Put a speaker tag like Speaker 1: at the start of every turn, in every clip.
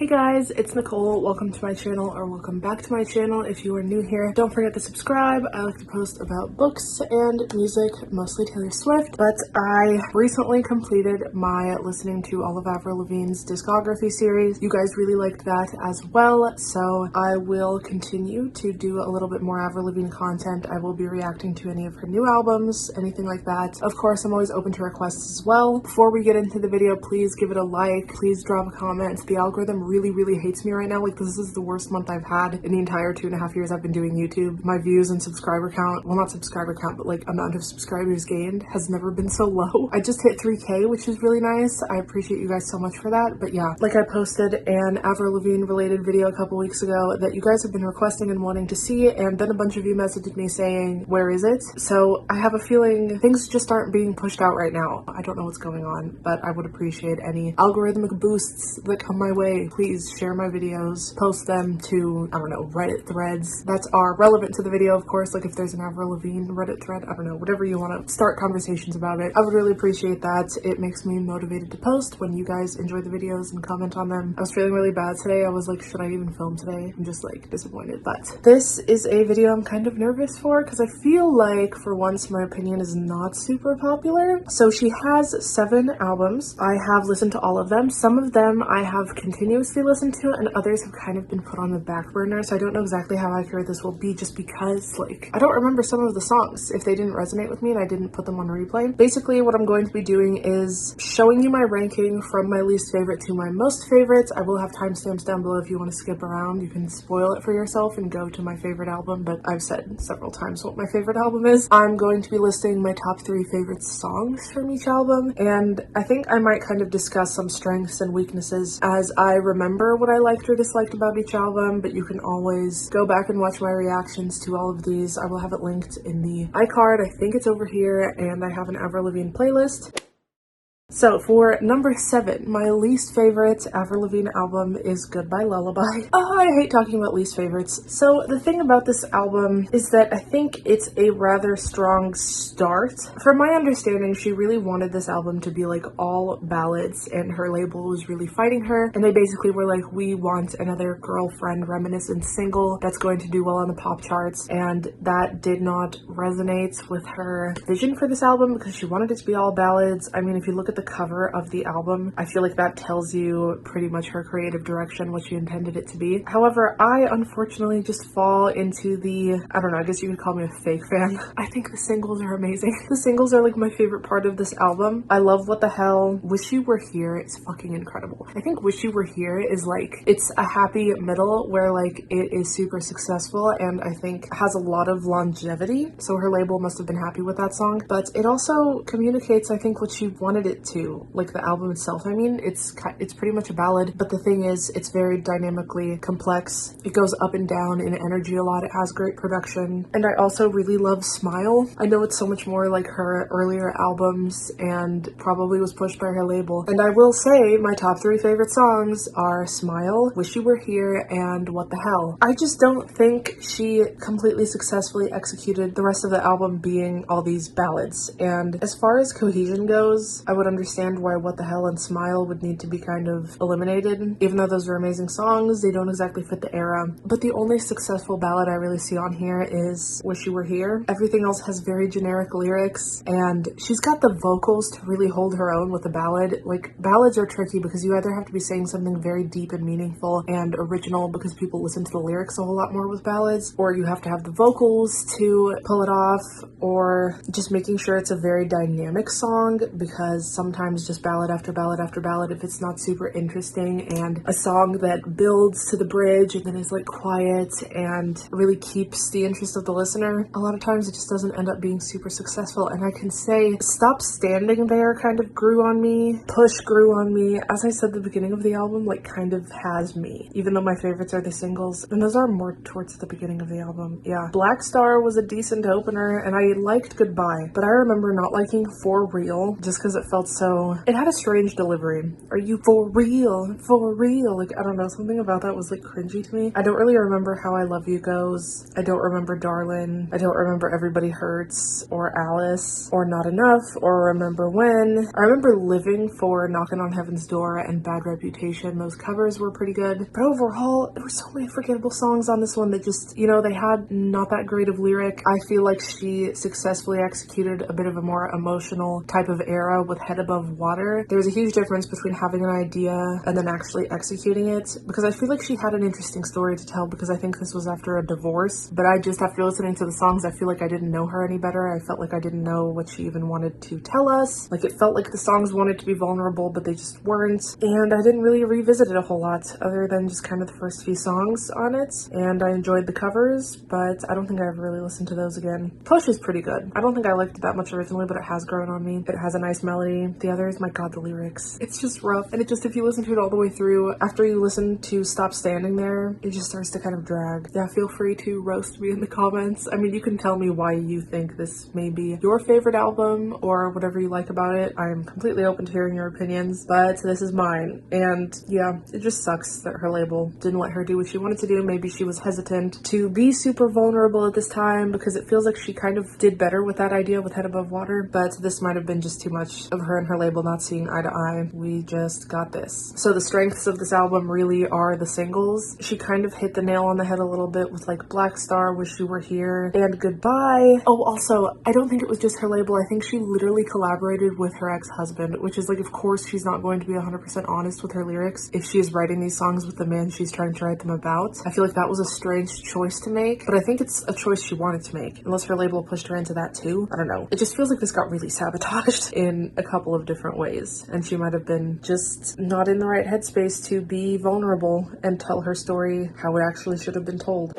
Speaker 1: Hey guys, it's Nicole. Welcome to my channel, or welcome back to my channel if you are new here. Don't forget to subscribe. I like to post about books and music, mostly Taylor Swift, but I recently completed my listening to all of Avril Lavigne's discography series. You guys really liked that as well, so I will continue to do a little bit more Avril Lavigne content. I will be reacting to any of her new albums, anything like that. Of course, I'm always open to requests as well. Before we get into the video, please give it a like, please drop a comment. The algorithm really hates me right now. Like, this is the worst month I've had in the entire 2.5 years I've been doing YouTube. My views and subscriber count, well, not subscriber count, but like amount of subscribers gained has never been so low. I just hit 3K, which is really nice. I appreciate you guys so much for that. But yeah, like, I posted an Avril Lavigne related video a couple weeks ago that you guys have been requesting and wanting to see, and then a bunch of you messaged me saying, where is it? So I have a feeling things just aren't being pushed out right now. I don't know what's going on, but I would appreciate any algorithmic boosts that come my way. Please share my videos, post them to, I don't know, Reddit threads that are relevant to the video, of course. Like, if there's an Avril Lavigne Reddit thread, I don't know, whatever you want to start conversations about it. I would really appreciate that. It makes me motivated to post when you guys enjoy the videos and comment on them. I was feeling really bad today. I was like, should I even film today? I'm just like disappointed. But this is a video I'm kind of nervous for because I feel like for once my opinion is not super popular. So she has 7 albums. I have listened to all of them. Some of them I have continuously listened to, and others have kind of been put on the back burner, so I don't know exactly how accurate this will be, just because, like, I don't remember some of the songs if they didn't resonate with me and I didn't put them on replay. Basically, what I'm going to be doing is showing you my ranking from my least favorite to my most favorites. I will have timestamps down below if you want to skip around. You can spoil it for yourself and go to my favorite album, but I've said several times what my favorite album is. I'm going to be listing my top 3 favorite songs from each album, and I think I might kind of discuss some strengths and weaknesses as I remember what I liked or disliked about each album, but you can always go back and watch my reactions to all of these. I will have it linked in the iCard. I think it's over here, and I have an Avril Lavigne playlist. So for number 7, my least favorite Avril Lavigne album is Goodbye Lullaby. Oh, I hate talking about least favorites. So the thing about this album is that I think it's a rather strong start. From my understanding, she really wanted this album to be like all ballads, and her label was really fighting her, and they basically were like, we want another girlfriend reminiscent single that's going to do well on the pop charts, and that did not resonate with her vision for this album because she wanted it to be all ballads. I mean, if you look at the cover of the album, I feel like that tells you pretty much her creative direction, what she intended it to be. However, I unfortunately just fall into the, I don't know, I guess you could call me a fake fan. I think the singles are amazing. The singles are like my favorite part of this album. I love What the Hell. Wish You Were Here is fucking incredible. I think Wish You Were Here is like, it's a happy middle where like it is super successful and I think has a lot of longevity, so her label must have been happy with that song. But it also communicates, I think, what she wanted it to, like the album itself. I mean, it's pretty much a ballad, but the thing is, it's very dynamically complex. It goes up and down in energy a lot. It has great production, and I also really love Smile. I know it's so much more like her earlier albums and probably was pushed by her label. And I will say my top 3 favorite songs are Smile, Wish You Were Here, and What the Hell. I just don't think she completely successfully executed the rest of the album being all these ballads. And as far as cohesion goes, I would understand why What the Hell and Smile would need to be kind of eliminated. Even though those are amazing songs, they don't exactly fit the era. But the only successful ballad I really see on here is Wish You Were Here. Everything else has very generic lyrics, and she's got the vocals to really hold her own with a ballad. Like, ballads are tricky because you either have to be saying something very deep and meaningful and original because people listen to the lyrics a whole lot more with ballads, or you have to have the vocals to pull it off, or just making sure it's a very dynamic song, because sometimes just ballad after ballad after ballad, if it's not super interesting and a song that builds to the bridge and then is like quiet and really keeps the interest of the listener, a lot of times it just doesn't end up being super successful. And I can say Stop Standing There kind of grew on me, Push grew on me. As I said, the beginning of the album like kind of has me, even though my favorites are the singles, and those are more towards the beginning of the album. Yeah, Black Star was a decent opener, and I liked Goodbye, but I remember not liking For Real just because it felt also, it had a strange delivery. Are you for real? For real? Like, I don't know, something about that was like cringy to me. I don't really remember How I Love You goes. I don't remember Darlin'. I don't remember Everybody Hurts or Alice or Not Enough or Remember When. I remember Living for Knockin' on Heaven's Door and Bad Reputation. Those covers were pretty good. But overall, there were so many forgettable songs on this one that just, you know, they had not that great of lyric. I feel like she successfully executed a bit of a more emotional type of era with Head Above Water. There's a huge difference between having an idea and then actually executing it, because I feel like she had an interesting story to tell, because I think this was after a divorce. But I just, after listening to the songs, I feel like I didn't know her any better. I felt like I didn't know what she even wanted to tell us. Like, it felt like the songs wanted to be vulnerable, but they just weren't. And I didn't really revisit it a whole lot, other than just kind of the first few songs on it. And I enjoyed the covers, but I don't think I ever really listened to those again. Push is pretty good. I don't think I liked it that much originally, but it has grown on me. It has a nice melody. The others, my god, the lyrics. It's just rough. And it just, if you listen to it all the way through, after you listen to Stop Standing There, it just starts to kind of drag. Yeah, feel free to roast me in the comments. I mean, you can tell me why you think this may be your favorite album or whatever you like about it. I'm completely open to hearing your opinions, but this is mine. And yeah, it just sucks that her label didn't let her do what she wanted to do. Maybe she was hesitant to be super vulnerable at this time, because it feels like she kind of did better with that idea with Head Above Water, but this might have been just too much of her and her label not seeing eye to eye. We just got this. So the strengths of this album really are the singles. She kind of hit the nail on the head a little bit with like Black Star, Wish You Were Here, and Goodbye. Oh, also, I don't think it was just her label. I think she literally collaborated with her ex-husband, which is like, of course, she's not going to be 100% honest with her lyrics if she is writing these songs with the man she's trying to write them about. I feel like that was a strange choice to make, but I think it's a choice she wanted to make, unless her label pushed her into that too. I don't know. It just feels like this got really sabotaged in a couple of different ways, and she might have been just not in the right headspace to be vulnerable and tell her story how it actually should have been told.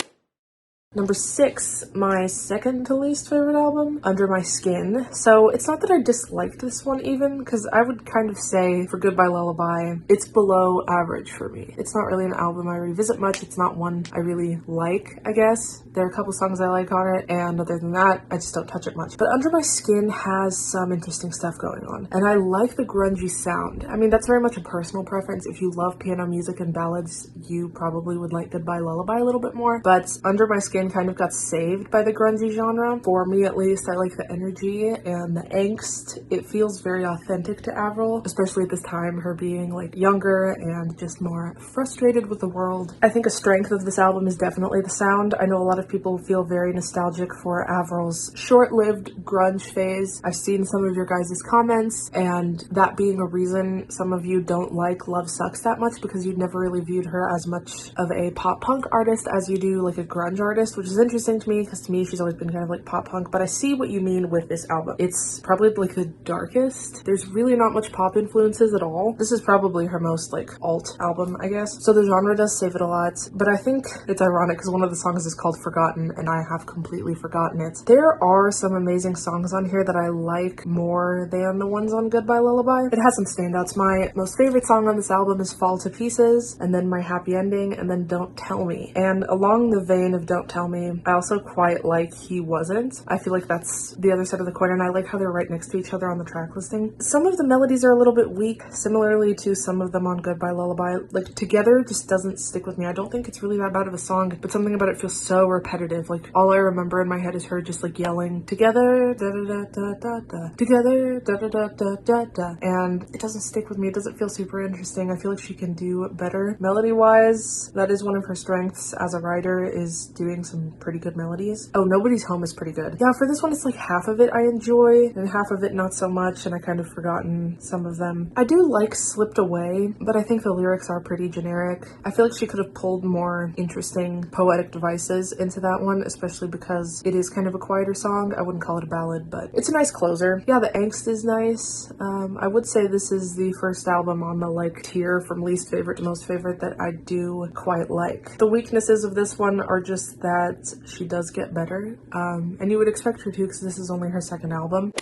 Speaker 1: Number 6, my second to least favorite album, Under My Skin. So it's not that I disliked this one even, because I would kind of say for Goodbye Lullaby, it's below average for me. It's not really an album I revisit much. It's not one I really like, I guess. There are a couple songs I like on it, and other than that, I just don't touch it much. But Under My Skin has some interesting stuff going on, and I like the grungy sound. I mean, that's very much a personal preference. If you love piano music and ballads, you probably would like Goodbye Lullaby a little bit more, but Under My Skin kind of got saved by the grungy genre. For me, at least, I like the energy and the angst. It feels very authentic to Avril, especially at this time, her being like younger and just more frustrated with the world. I think a strength of this album is definitely the sound. I know a lot of people feel very nostalgic for Avril's short-lived grunge phase. I've seen some of your guys' comments, and that being a reason some of you don't like Love Sucks that much, because you'd never really viewed her as much of a pop punk artist as you do like a grunge artist, which is interesting to me, because to me she's always been kind of like pop punk. But I see what you mean with this album. It's probably like the darkest. There's really not much pop influences at all. This is probably her most like alt album, I guess. So the genre does save it a lot, but I think it's ironic because one of the songs is called Forgotten, and I have completely forgotten it. There are some amazing songs on here that I like more than the ones on Goodbye Lullaby. It has some standouts. My most favorite song on this album is Fall to Pieces, and then My Happy Ending, and then Don't Tell Me. And along the vein of Don't Tell Me, I also quite like He Wasn't. I feel like that's the other side of the coin, and I like how they're right next to each other on the track listing. Some of the melodies are a little bit weak, similarly to some of them on Goodbye Lullaby. Like, Together just doesn't stick with me. I don't think it's really that bad of a song, but something about it feels so repetitive. Like, all I remember in my head is her just like yelling, together, da da da da da da, together, da da da da da da, and it doesn't stick with me. It doesn't feel super interesting. I feel like she can do better. Melody-wise, that is one of her strengths as a writer, is doing some pretty good melodies. Oh, Nobody's Home is pretty good. Yeah, for this one, it's like half of it I enjoy, and half of it not so much, and I kind of forgotten some of them. I do like Slipped Away, but I think the lyrics are pretty generic. I feel like she could have pulled more interesting poetic devices into that one, especially because it is kind of a quieter song. I wouldn't call it a ballad, but it's a nice closer. Yeah, the angst is nice. I would say this is the first album on the like tier from least favorite to most favorite that I do quite like. The weaknesses of this one are just that she does get better, and you would expect her to, because this is only her second album.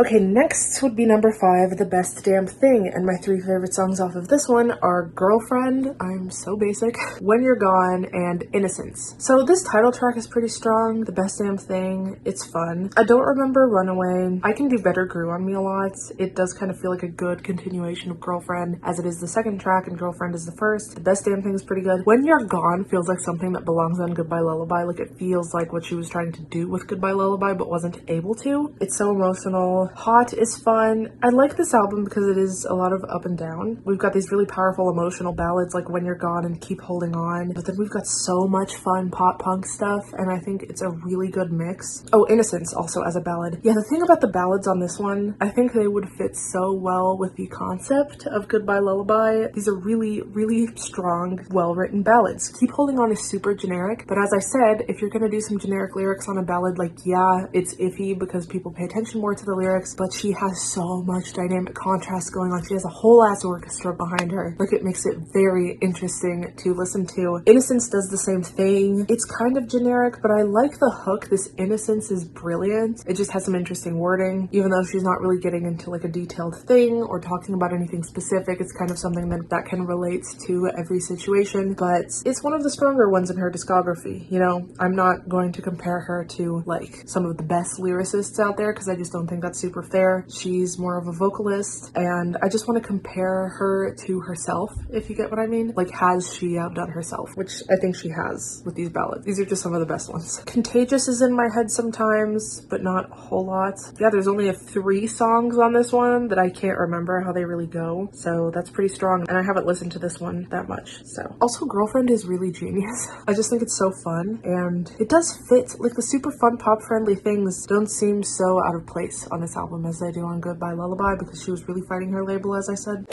Speaker 1: Okay, next would be number 5, The Best Damn Thing, and my 3 favorite songs off of this one are Girlfriend, I'm so basic, When You're Gone, and Innocence. So this title track is pretty strong. The Best Damn Thing, it's fun. I don't remember Runaway. I Can Do Better grew on me a lot. It does kind of feel like a good continuation of Girlfriend, as it is the second track and Girlfriend is the first. The Best Damn Thing is pretty good. When You're Gone feels like something that belongs on Goodbye Lullaby. Like, it feels like what she was trying to do with Goodbye Lullaby but wasn't able to. It's so emotional. Hot is fun. I like this album because it is a lot of up and down. We've got these really powerful emotional ballads like When You're Gone and Keep Holding On, but then we've got so much fun pop punk stuff, and I think it's a really good mix. Oh, Innocence also as a ballad. Yeah, the thing about the ballads on this one, I think they would fit so well with the concept of Goodbye Lullaby. These are really, really strong, well-written ballads. Keep Holding On is super generic, but as I said, if you're gonna do some generic lyrics on a ballad, like, yeah, it's iffy because people pay attention more to the lyrics, but she has so much dynamic contrast going on. She has a whole ass orchestra behind her. Like, it makes it very interesting to listen to. Innocence does the same thing. It's kind of generic, but I like the hook. This innocence is brilliant. It just has some interesting wording. Even though she's not really getting into like a detailed thing or talking about anything specific, it's kind of something that can relate to every situation, but it's one of the stronger ones in her discography. You know, I'm not going to compare her to like some of the best lyricists out there because I just don't think that's super fair. She's more of a vocalist, and I just want to compare her to herself, if you get what I mean. Like, has she outdone herself? Which I think she has with these ballads. These are just some of the best ones. Contagious is in my head sometimes, but not a whole lot. Yeah, there's only 3 songs on this one that I can't remember how they really go, so that's pretty strong, and I haven't listened to this one that much, so. Also, Girlfriend is really genius. I just think it's so fun, and it does fit. Like, the super fun pop-friendly things don't seem so out of place on this album as they do on Goodbye Lullaby, because she was really fighting her label, as I said.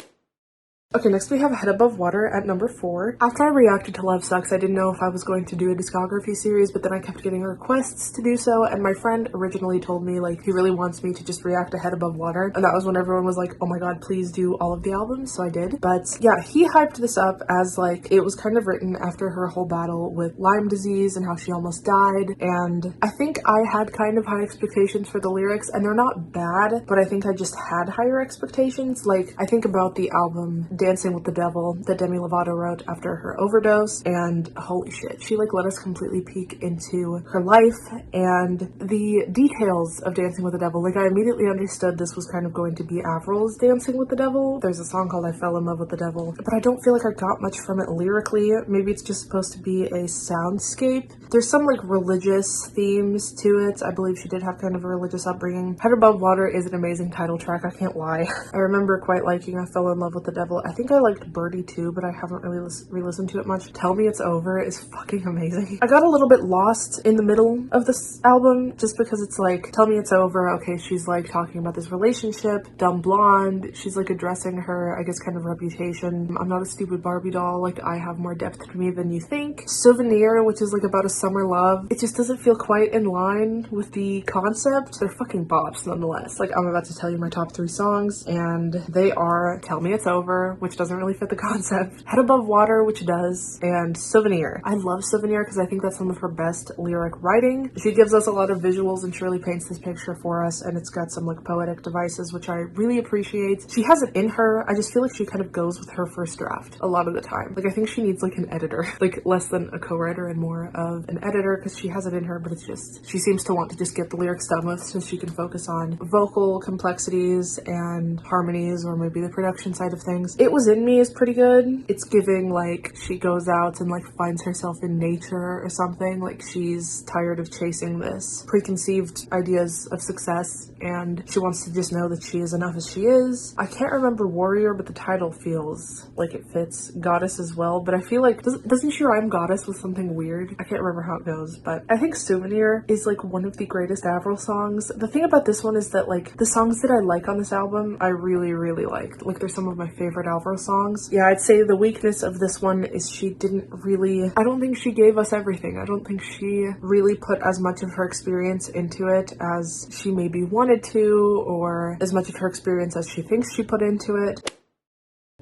Speaker 1: Okay, next we have Head Above Water at number 4. After I reacted to Love Sucks, I didn't know if I was going to do a discography series, but then I kept getting requests to do so, and my friend originally told me, like, he really wants me to just react to Head Above Water, and that was when everyone was like, oh my god, please do all of the albums, so I did. But yeah, he hyped this up as, like, it was kind of written after her whole battle with Lyme disease and how she almost died, and I think I had kind of high expectations for the lyrics, and they're not bad, but I think I just had higher expectations. Like, I think about the album Dancing with the Devil that Demi Lovato wrote after her overdose, and holy shit, she like let us completely peek into her life and the details of Dancing with the Devil. Like, I immediately understood this was kind of going to be Avril's Dancing with the Devil. There's a song called I Fell in Love with the Devil, but I don't feel like I got much from it lyrically. Maybe it's just supposed to be a soundscape. There's some like religious themes to it. I believe she did have kind of a religious upbringing. Head Above Water is an amazing title track, I can't lie. I remember quite liking I Fell in Love with the Devil. I think I liked Birdie too, but I haven't really re-listened to it much. Tell Me It's Over is fucking amazing. I got a little bit lost in the middle of this album just because it's like, Tell Me It's Over, okay, she's like talking about this relationship, Dumb Blonde, she's like addressing her, I guess, kind of reputation. I'm not a stupid Barbie doll, like I have more depth to me than you think. Souvenir, which is like about a summer love, it just doesn't feel quite in line with the concept. They're fucking bops nonetheless. Like, I'm about to tell you my top 3 songs, and they are Tell Me It's Over, which doesn't really fit the concept, Head Above Water, which does, and Souvenir. I love Souvenir because I think that's some of her best lyric writing. She gives us a lot of visuals and she really paints this picture for us, and it's got some like poetic devices, which I really appreciate. She has it in her. I just feel like she kind of goes with her first draft a lot of the time. Like, I think she needs like an editor, like less than a co-writer and more of an editor, because she has it in her, but it's just, she seems to want to just get the lyrics done with so she can focus on vocal complexities and harmonies, or maybe the production side of things. It Was In Me is pretty good. It's giving like she goes out and like finds herself in nature or something. Like, she's tired of chasing this preconceived ideas of success and she wants to just know that she is enough as she is. I can't remember Warrior, but the title feels like it fits. Goddess as well, but I feel like, doesn't she rhyme goddess with something weird? I can't remember how it goes, but I think Souvenir is like one of the greatest Avril songs. The thing about this one is that like the songs that I like on this album, I really, really liked. Like, they're some of my favorite Avril songs. Yeah, I'd say the weakness of this one is she didn't really, I don't think she gave us everything. I don't think she really put as much of her experience into it as she maybe wanted to, or as much of her experience as she thinks she put into it.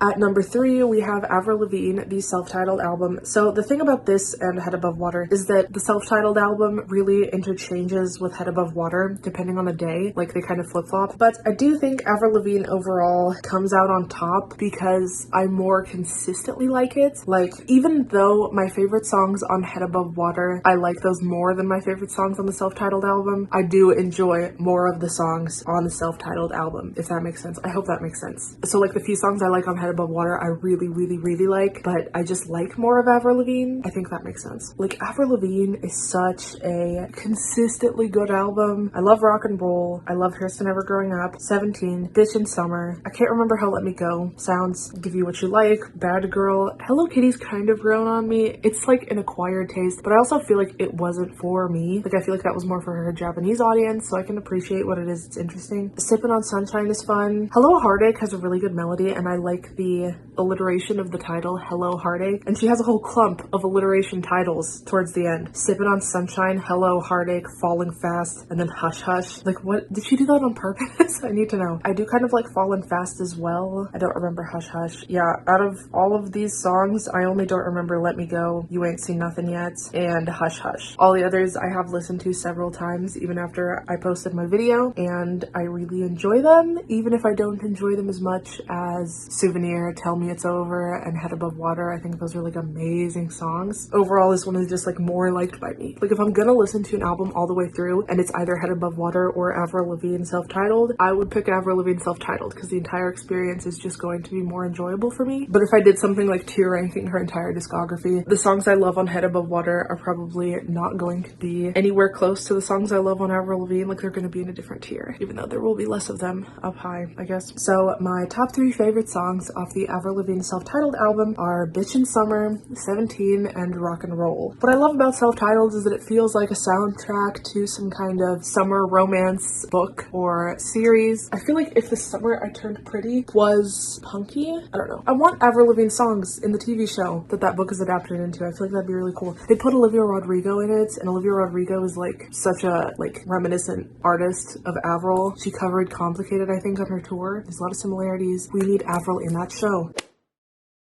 Speaker 1: At number 3, we have Avril Lavigne, the self-titled album. So the thing about this and Head Above Water is that the self-titled album really interchanges with Head Above Water depending on the day, like they kind of flip-flop. But I do think Avril Lavigne overall comes out on top because I more consistently like it. Like, even though my favorite songs on Head Above Water, I like those more than my favorite songs on the self-titled album, I do enjoy more of the songs on the self-titled album, if that makes sense. I hope that makes sense. So like the few songs I like on Head Above Water I really like, but I just like more of Avril Lavigne. I think that makes sense. Like, Avril Lavigne is such a consistently good album. I love Rock and Roll. I love Here's to Never Growing Up, 17, Bitch in Summer. I can't remember how Let Me Go sounds. Give You What You Like, Bad Girl. Hello Kitty's kind of grown on me. It's like an acquired taste, but I also feel like it wasn't for me. Like, I feel like that was more for her Japanese audience, so I can appreciate what it is. It's interesting. Sippin' on Sunshine is fun. Hello Heartache has a really good melody, and I like the alliteration of the title, Hello Heartache, and she has a whole clump of alliteration titles towards the end. Sippin' on Sunshine, Hello Heartache, Falling Fast, and then Hush Hush. Like, what? Did she do that on purpose? I need to know. I do kind of like Falling Fast as well. I don't remember Hush Hush. Yeah, out of all of these songs, I only don't remember Let Me Go, You Ain't Seen Nothing Yet, and Hush Hush. All the others I have listened to several times, even after I posted my video, and I really enjoy them, even if I don't enjoy them as much as Souvenir, Tell Me It's Over, and Head Above Water. I think those are like amazing songs. Overall, this one is just like more liked by me. Like, if I'm gonna listen to an album all the way through and it's either Head Above Water or Avril Lavigne self-titled, I would pick Avril Lavigne self-titled because the entire experience is just going to be more enjoyable for me. But if I did something like tier ranking her entire discography, the songs I love on Head Above Water are probably not going to be anywhere close to the songs I love on Avril Lavigne. Like, they're going to be in a different tier, even though there will be less of them up high, I guess. So my top 3 favorite songs off the Avril Lavigne self-titled album are Bitch in Summer, 17, and Rock and Roll. What I love about self-titled is that it feels like a soundtrack to some kind of summer romance book or series. I feel like if The Summer I Turned Pretty was punky, I don't know. I want Avril Lavigne songs in the TV show that book is adapted into. I feel like that'd be really cool. They put Olivia Rodrigo in it, and Olivia Rodrigo is like such a like reminiscent artist of Avril. She covered Complicated, I think, on her tour. There's a lot of similarities. We need Avril in that show.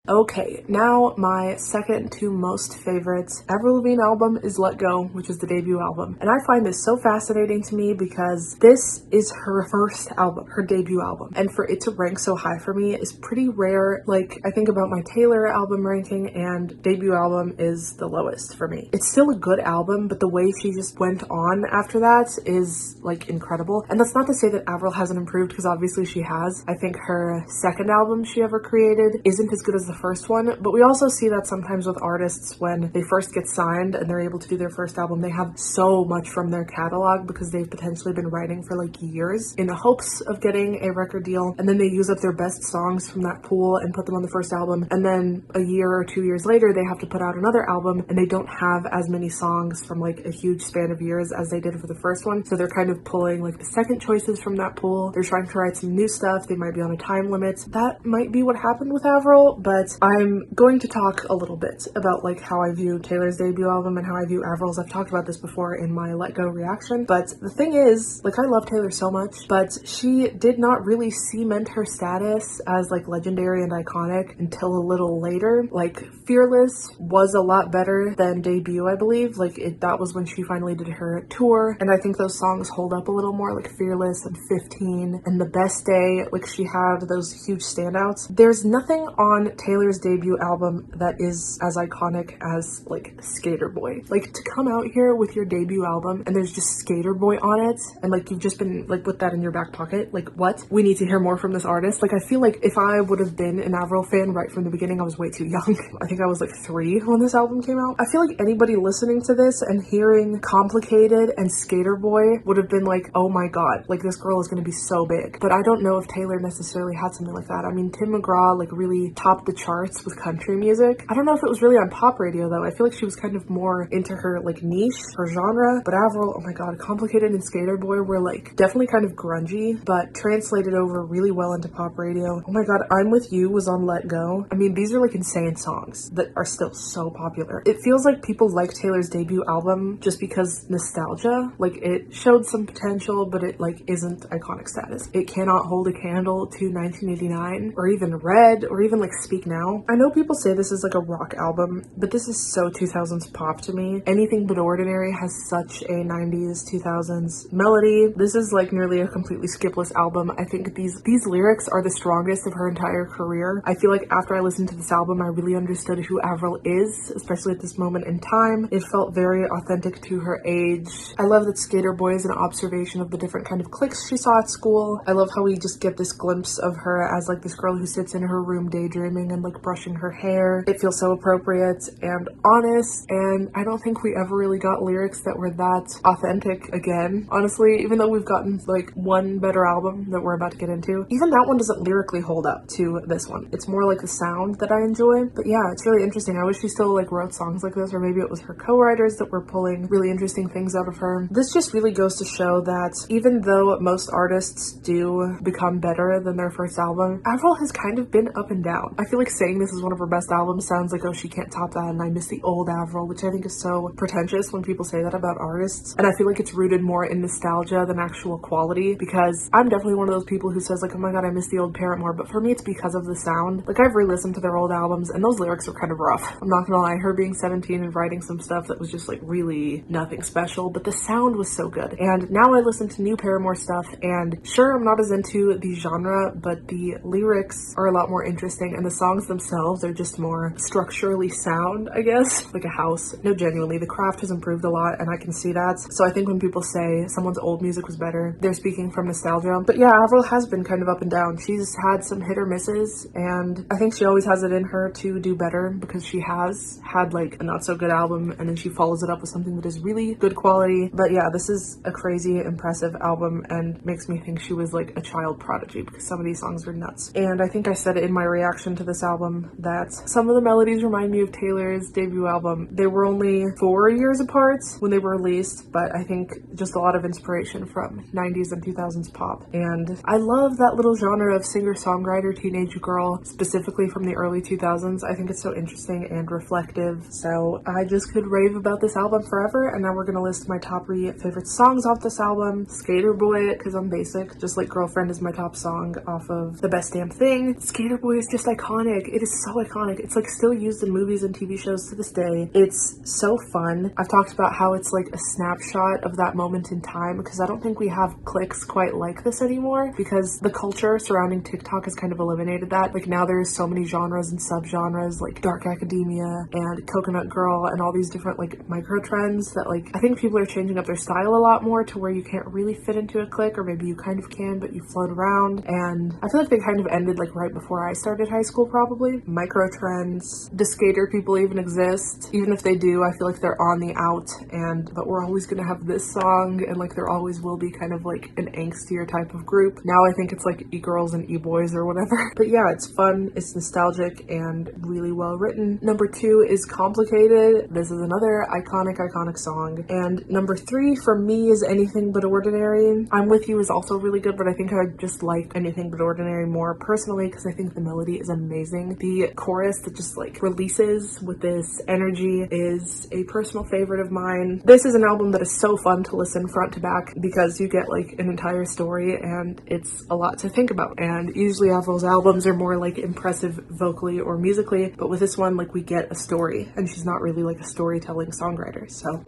Speaker 1: Okay, now my second to most favorite Avril Lavigne album is Let Go, which is the debut album. And I find this so fascinating to me because this is her first album, her debut album. And for it to rank so high for me is pretty rare. Like, I think about my Taylor album ranking and debut album is the lowest for me. It's still a good album, but the way she just went on after that is like incredible. And that's not to say that Avril hasn't improved, because obviously she has. I think her second album she ever created isn't as good as the first one, but we also see that sometimes with artists when they first get signed and they're able to do their first album, they have so much from their catalog because they've potentially been writing for like years in the hopes of getting a record deal, and then they use up their best songs from that pool and put them on the first album, and then a year or 2 years later they have to put out another album and they don't have as many songs from like a huge span of years as they did for the first one, so they're kind of pulling like the second choices from that pool. They're trying to write some new stuff. They might be on a time limit. That might be what happened with Avril, but I'm going to talk a little bit about like how I view Taylor's debut album and how I view Avril's. I've talked about this before in my Let Go reaction, but the thing is, like, I love Taylor so much, but she did not really cement her status as like legendary and iconic until a little later. Like, Fearless was a lot better than debut, I believe. Like, that was when she finally did her tour, and I think those songs hold up a little more, like Fearless and 15 and The Best Day. Like, she had those huge standouts. There's nothing on Taylor's debut album that is as iconic as like Skater Boy. Like, to come out here with your debut album and there's just Skater Boy on it, and like you've just been like with that in your back pocket, like, what? We need to hear more from this artist. Like, I feel like if I would have been an Avril fan right from the beginning, I was way too young. I think I was like 3 when this album came out. I feel like anybody listening to this and hearing Complicated and Skater Boy would have been like, oh my god, like, this girl is going to be so big. But I don't know if Taylor necessarily had something like that. I mean, Tim McGraw like really topped the charts with country music. I don't know if it was really on pop radio though. I feel like she was kind of more into her like niche, her genre. But Avril, oh my god, Complicated and Skater Boy were like definitely kind of grungy, but translated over really well into pop radio. Oh my god, I'm With You was on Let Go. I mean, these are like insane songs that are still so popular. It feels like people like Taylor's debut album just because nostalgia. Like, it showed some potential, but it like isn't iconic status. It cannot hold a candle to 1989 or even Red or even like Speak Now. I know people say this is like a rock album, but this is so 2000s pop to me. Anything But Ordinary has such a 90s 2000s melody. This is like nearly a completely skipless album. I think these lyrics are the strongest of her entire career. I feel like after I listened to this album, I really understood who Avril is, especially at this moment in time. It felt very authentic to her age. I love that Skater Boy is an observation of the different kind of cliques she saw at school. I love how we just get this glimpse of her as like this girl who sits in her room daydreaming and like brushing her hair. It feels so appropriate and honest, and I don't think we ever really got lyrics that were that authentic again. Honestly, even though we've gotten like one better album that we're about to get into, even that one doesn't lyrically hold up to this one. It's more like the sound that I enjoy. But yeah, it's really interesting. I wish she still like wrote songs like this, or maybe it was her co-writers that were pulling really interesting things out of her. This just really goes to show that even though most artists do become better than their first album, Avril has kind of been up and down. I feel like saying this is one of her best albums sounds like, oh, she can't top that and I miss the old Avril, which I think is so pretentious when people say that about artists. And I feel like it's rooted more in nostalgia than actual quality, because I'm definitely one of those people who says like, oh my god, I miss the old Paramore, but for me it's because of the sound. Like, I've re-listened to their old albums and those lyrics were kind of rough. I'm not gonna lie, her being 17 and writing some stuff that was just like really nothing special, but the sound was so good. And now I listen to new Paramore stuff, and sure, I'm not as into the genre, but the lyrics are a lot more interesting, and the songs themselves are just more structurally sound, I guess, like a house. No, genuinely, the craft has improved a lot, and I can see that. So I think when people say someone's old music was better, they're speaking from nostalgia. But yeah, Avril has been kind of up and down. She's had some hit or misses, and I think she always has it in her to do better, because she has had like a not so good album and then she follows it up with something that is really good quality. But yeah, this is a crazy impressive album and makes me think she was like a child prodigy, because some of these songs are nuts. And I think I said it in my reaction to this album that some of the melodies remind me of Taylor's debut album. They were only 4 years apart when they were released, but I think just a lot of inspiration from 90s and 2000s pop. And I love that little genre of singer-songwriter teenage girl, specifically from the early 2000s. I think it's so interesting and reflective. So I just could rave about this album forever. And now we're gonna list my top 3 favorite songs off this album. Skater Boy, because I'm basic, just like Girlfriend is my top song off of The Best Damn Thing. Skater Boy is just iconic. It is so iconic. It's like still used in movies and TV shows to this day. It's so fun. I've talked about how it's like a snapshot of that moment in time, because I don't think we have cliques quite like this anymore, because the culture surrounding TikTok has kind of eliminated that. Like, now there's so many genres and subgenres like dark academia and coconut girl and all these different like micro trends that like I think people are changing up their style a lot more to where you can't really fit into a clique, or maybe you kind of can but you float around. And I feel like they kind of ended like right before I started high school probably. Micro trends, do skater people even exist? Even if they do, I feel like they're on the out, and but we're always gonna have this song, and like there always will be kind of like an angstier type of group. Now I think it's like e-girls and e-boys or whatever. But yeah, it's fun, it's nostalgic, and really well written. Number 2 is Complicated. This is another iconic song. And number 3 for me is Anything But Ordinary. I'm With You is also really good, but I think I just like Anything But Ordinary more personally, because I think the melody is amazing. The chorus that just like releases with this energy is a personal favorite of mine. This is an album that is so fun to listen front to back, because you get like an entire story and it's a lot to think about. And usually Avril's albums are more like impressive vocally or musically, but with this one, like, we get a story, and she's not really like a storytelling songwriter. So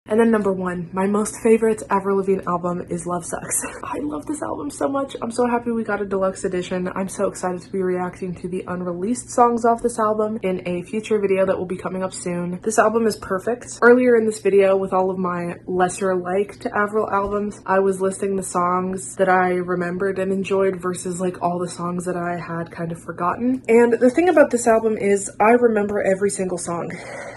Speaker 1: And then number 1, my most favorite Avril Lavigne album is Love Sucks. I love this album so much. I'm so happy we got a deluxe edition. I'm so excited to be reacting to the unreleased songs off this album in a future video that will be coming up soon. This album is perfect. Earlier in this video, with all of my lesser liked Avril albums, I was listing the songs that I remembered and enjoyed versus like all the songs that I had kind of forgotten. And the thing about this album is I remember every single song,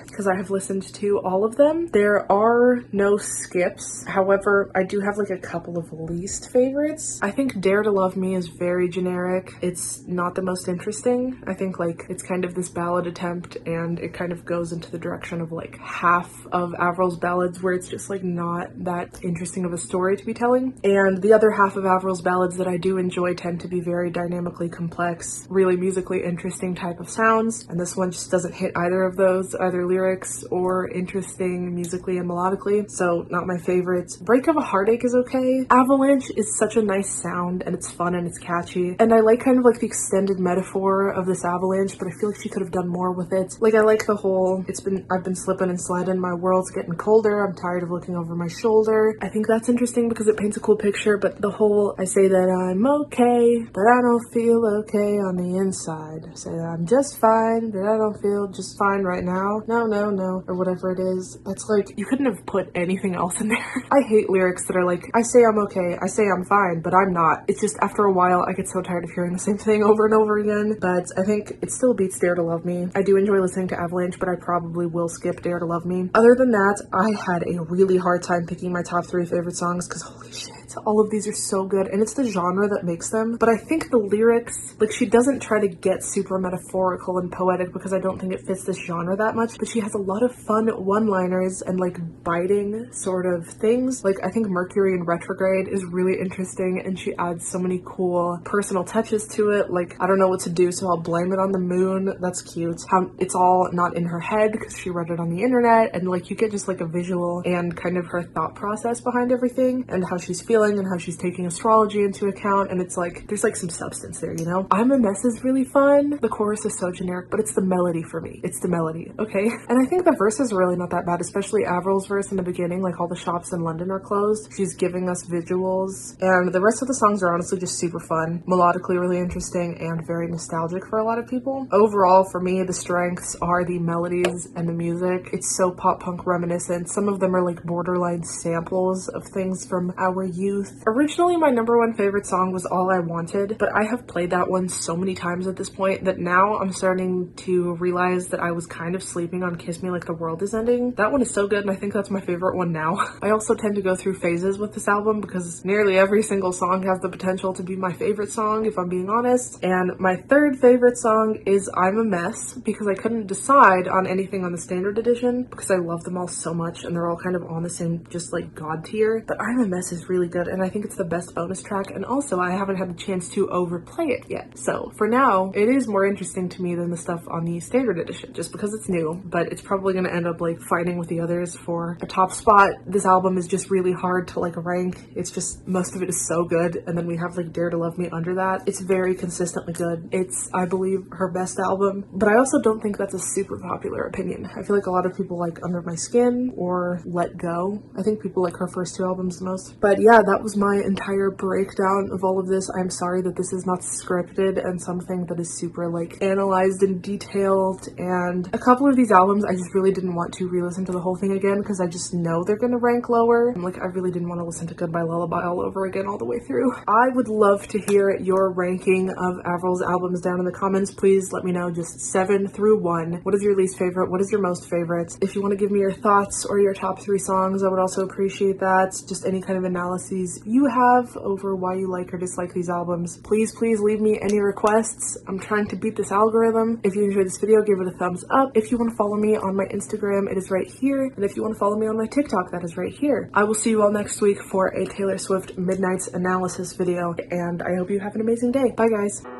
Speaker 1: because I have listened to all of them. There are are no skips. However, I do have like a couple of least favorites. I think Dare to Love Me is very generic. It's not the most interesting. I think like it's kind of this ballad attempt, and it kind of goes into the direction of like half of Avril's ballads where it's just like not that interesting of a story to be telling. And the other half of Avril's ballads that I do enjoy tend to be very dynamically complex, really musically interesting type of sounds. And this one just doesn't hit either of those, either lyrics or interesting musically and melodically. So not my favorites. Break of a Heartache is okay. Avalanche is such a nice sound, and it's fun and it's catchy. And I like kind of like the extended metaphor of this avalanche, but I feel like she could have done more with it. Like I like the whole, I've been slipping and sliding, my world's getting colder, I'm tired of looking over my shoulder. I think that's interesting because it paints a cool picture, but the whole, I say that I'm okay, but I don't feel okay on the inside. I say that I'm just fine, but I don't feel just fine right now. No, no, no, or whatever it is. It's like, you couldn't have put anything else in there. I hate lyrics that are like, I say I'm okay, I say I'm fine, but I'm not. It's just after a while, I get so tired of hearing the same thing over and over again, but I think it still beats Dare to Love Me. I do enjoy listening to Avalanche, but I probably will skip Dare to Love Me. Other than that, I had a really hard time picking my top 3 favorite songs because holy shit, all of these are so good, and it's the genre that makes them. But I think the lyrics, like she doesn't try to get super metaphorical and poetic because I don't think it fits this genre that much, but she has a lot of fun one-liners and like biting sort of things. Like I think Mercury in Retrograde is really interesting, and she adds so many cool personal touches to it. Like I don't know what to do, so I'll blame it on the moon. That's cute. How it's all not in her head because she read it on the internet, and like you get just like a visual and kind of her thought process behind everything and how she's feeling and how she's taking astrology into account, and it's like there's like some substance there, you know? I'm a Mess is really fun. The chorus is so generic, but it's the melody for me. It's the melody, okay? And I think the verse is really not that bad, especially Avril's verse in the beginning, like all the shops in London are closed. She's giving us visuals, and the rest of the songs are honestly just super fun, melodically really interesting, and very nostalgic for a lot of people. Overall, for me, the strengths are the melodies and the music. It's so pop punk reminiscent. Some of them are like borderline samples of things from our youth. Originally, my #1 favorite song was All I Wanted, but I have played that one so many times at this point that now I'm starting to realize that I was kind of sleeping on Kiss Me Like the World Is Ending. That one is so good, and I think that's my favorite one now. I also tend to go through phases with this album because nearly every single song has the potential to be my favorite song, if I'm being honest. And my 3rd favorite song is I'm a Mess, because I couldn't decide on anything on the standard edition because I love them all so much and they're all kind of on the same just like god tier. But I'm a Mess is really good, and I think it's the best bonus track, and also I haven't had the chance to overplay it yet. So for now, it is more interesting to me than the stuff on the standard edition, just because it's new, but it's probably going to end up like fighting with the others for a top spot. This album is just really hard to like rank. It's just, most of it is so good, and then we have like Dare to Love Me under that. It's very consistently good. It's, I believe, her best album, but I also don't think that's a super popular opinion. I feel like a lot of people like Under My Skin or Let Go. I think people like her first 2 albums the most. But yeah, that was my entire breakdown of all of this. I'm sorry that this is not scripted and something that is super like analyzed and detailed, and a couple of these albums I just really didn't want to re-listen to the whole thing again because I just know they're gonna rank lower. Like I really didn't want to listen to Goodbye Lullaby all over again all the way through. I would love to hear your ranking of Avril's albums down in the comments. Please let me know, just 7 through 1. What is your least favorite? What is your most favorite? If you want to give me your thoughts or your top 3 songs, I would also appreciate that. Just any kind of analyses you have over why you like or dislike these albums. Please leave me any requests. I'm trying to beat this algorithm. If you enjoyed this video, give it a thumbs up. If you want to follow me on my Instagram, it is right here. And if you want to follow me on my TikTok, that is right here. I will see you all next week for a Taylor Swift Midnight's analysis video, and I hope you have an amazing day. Bye guys.